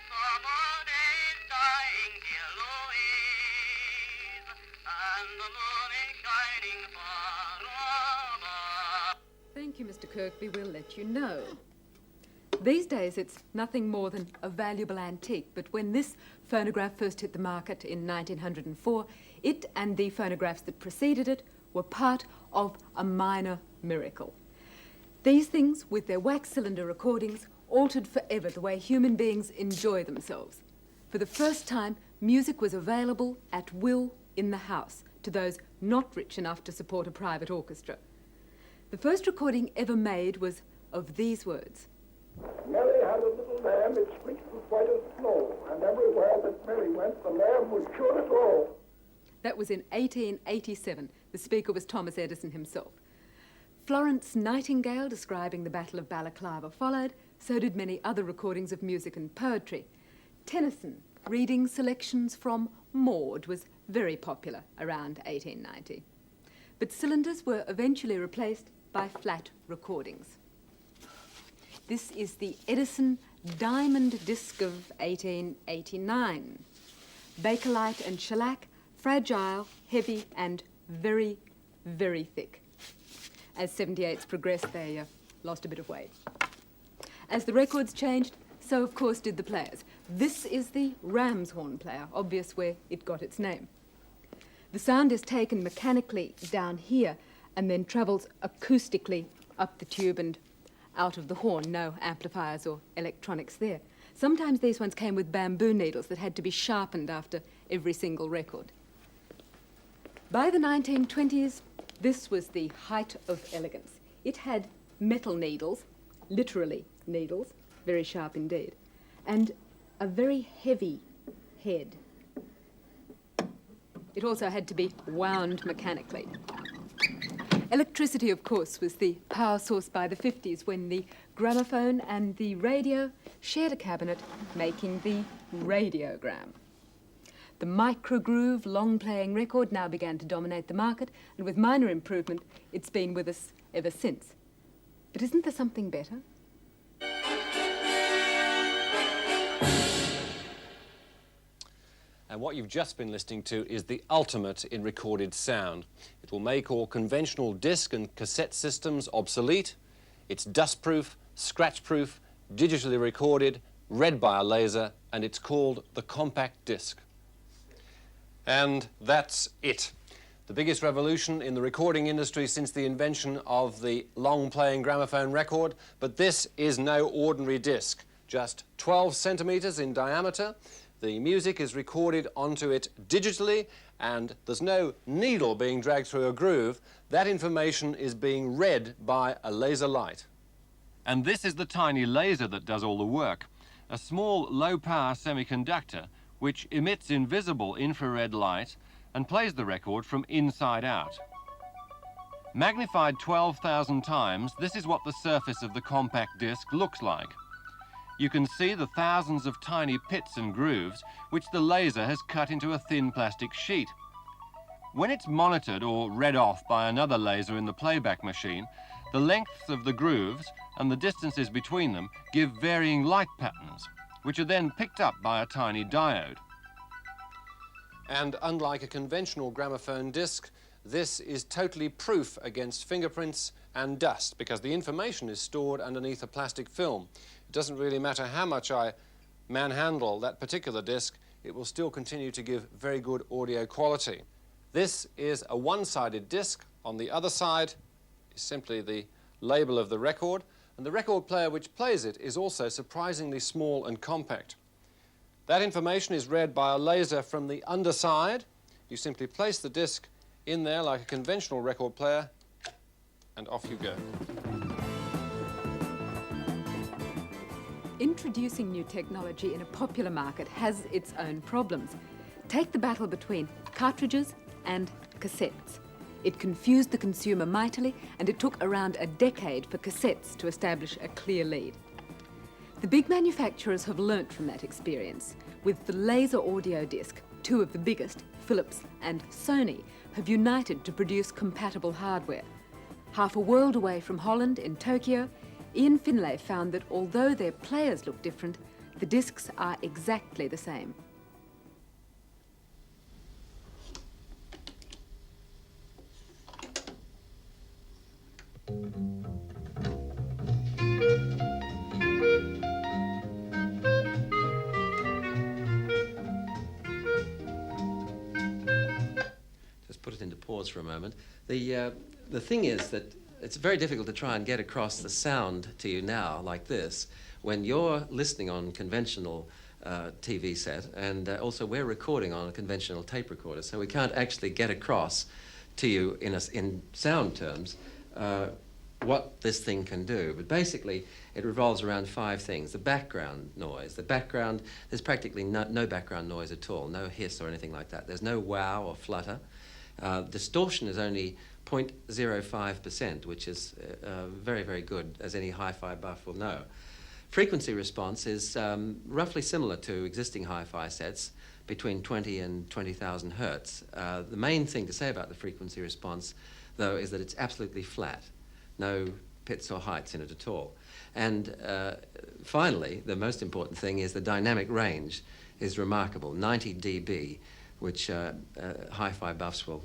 summer days dying, dear Louise, and the moon is shining far above. Thank you, Mr. Kirkby. We'll let you know. These days, it's nothing more than a valuable antique, but when this phonograph first hit the market in 1904, it and the phonographs that preceded it were part of a minor miracle. These things, with their wax cylinder recordings, altered forever the way human beings enjoy themselves. For the first time, music was available at will in the house to those not rich enough to support a private orchestra. The first recording ever made was of these words. Mary had a little lamb, its fleece was white as snow, and everywhere that Mary went, the lamb was sure to go. That was in 1887. The speaker was Thomas Edison himself. Florence Nightingale, describing the Battle of Balaclava, followed. So did many other recordings of music and poetry. Tennyson, reading selections from Maud, was very popular around 1890. But cylinders were eventually replaced by flat recordings. This is the Edison Diamond Disc of 1889. Bakelite and shellac, fragile, heavy, and very, very thick. As 78s progressed, they lost a bit of weight. As the records changed, so of course did the players. This is the Ramshorn player, obvious where it got its name. The sound is taken mechanically down here and then travels acoustically up the tube and out of the horn. No amplifiers or electronics there. Sometimes these ones came with bamboo needles that had to be sharpened after every single record. By the 1920s, this was the height of elegance. It had metal needles, literally needles, very sharp indeed, and a very heavy head. It also had to be wound mechanically. Electricity, of course, was the power source by the 50s when the gramophone and the radio shared a cabinet, making the radiogram. The microgroove long-playing record now began to dominate the market, and with minor improvement, it's been with us ever since. But isn't there something better? And what you've just been listening to is the ultimate in recorded sound. It will make all conventional disc and cassette systems obsolete. It's dustproof, scratch-proof, digitally recorded, read by a laser, and it's called the compact disc. And that's it. The biggest revolution in the recording industry since the invention of the long-playing gramophone record, but this is no ordinary disc. Just 12 centimeters in diameter. The music is recorded onto it digitally, and there's no needle being dragged through a groove. That information is being read by a laser light. And this is the tiny laser that does all the work. A small low-power semiconductor which emits invisible infrared light and plays the record from inside out. Magnified 12,000 times, this is what the surface of the compact disc looks like. You can see the thousands of tiny pits and grooves which the laser has cut into a thin plastic sheet. When it's monitored or read off by another laser in the playback machine, the lengths of the grooves and the distances between them give varying light patterns, which are then picked up by a tiny diode. And unlike a conventional gramophone disc, this is totally proof against fingerprints and dust because the information is stored underneath a plastic film. It doesn't really matter how much I manhandle that particular disc, it will still continue to give very good audio quality. This is a one-sided disc. On the other side is simply the label of the record, and the record player which plays it is also surprisingly small and compact. That information is read by a laser from the underside. You simply place the disc in there like a conventional record player, and off you go. Introducing new technology in a popular market has its own problems. Take the battle between cartridges and cassettes. It confused the consumer mightily, and it took around a decade for cassettes to establish a clear lead. The big manufacturers have learnt from that experience. With the laser audio disc, two of the biggest, Philips and Sony, have united to produce compatible hardware. Half a world away from Holland, in Tokyo, Ian Finlay found that although their players looked different, The discs are exactly the same. Just put it into pause for a moment. The thing is that it's very difficult to try and get across the sound to you now like this when you're listening on conventional TV set, and also we're recording on a conventional tape recorder, so we can't actually get across to you in sound terms what this thing can do. But basically it revolves around 5 things. The background noise. There's practically no background noise at all, no hiss or anything like that. There's no wow or flutter. Distortion is only 0.05%, which is very, very good, as any hi-fi buff will know. Frequency response is roughly similar to existing hi-fi sets, between 20 and 20,000 hertz. The main thing to say about the frequency response, though, is that it's absolutely flat. No pits or heights in it at all. And finally, the most important thing is the dynamic range is remarkable, 90 dB, which hi-fi buffs will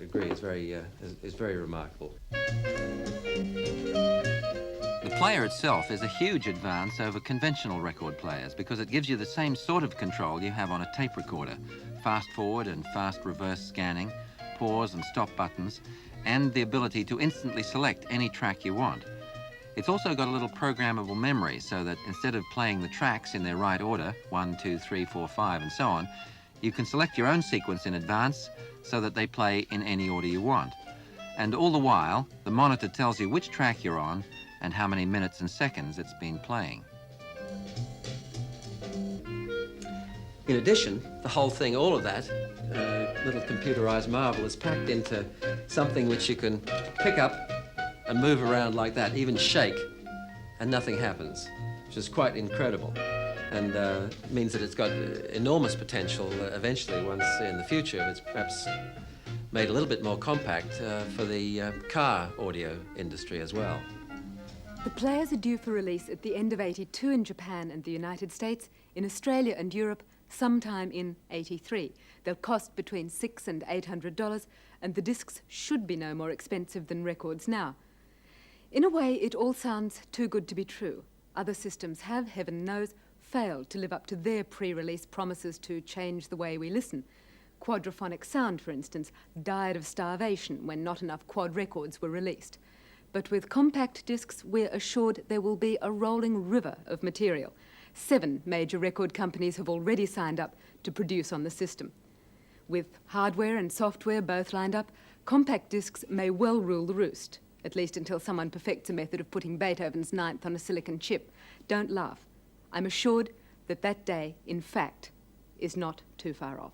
agree is very remarkable. The player itself is a huge advance over conventional record players because it gives you the same sort of control you have on a tape recorder. Fast forward and fast reverse scanning, pause and stop buttons, and the ability to instantly select any track you want. It's also got a little programmable memory so that instead of playing the tracks in their right order, 1, 2, 3, 4, 5 and so on, you can select your own sequence in advance so that they play in any order you want. And all the while, the monitor tells you which track you're on and how many minutes and seconds it's been playing. In addition, the whole thing, all of that little computerized marvel is packed into something which you can pick up and move around like that, even shake, and nothing happens, which is quite incredible. And means that it's got enormous potential eventually, once in the future it's perhaps made a little bit more compact for the car audio industry as well. The players are due for release at the end of '82 in Japan and the United States, in Australia and Europe sometime in '83. They'll cost between $600 and $800, and the discs should be no more expensive than records now. In a way, it all sounds too good to be true. Other systems have, heaven knows, failed to live up to their pre-release promises to change the way we listen. Quadraphonic sound, for instance, died of starvation when not enough quad records were released. But with compact discs, we're assured there will be a rolling river of material. 7 major record companies have already signed up to produce on the system. With hardware and software both lined up, compact discs may well rule the roost, at least until someone perfects a method of putting Beethoven's Ninth on a silicon chip. Don't laugh. I'm assured that that day, in fact, is not too far off.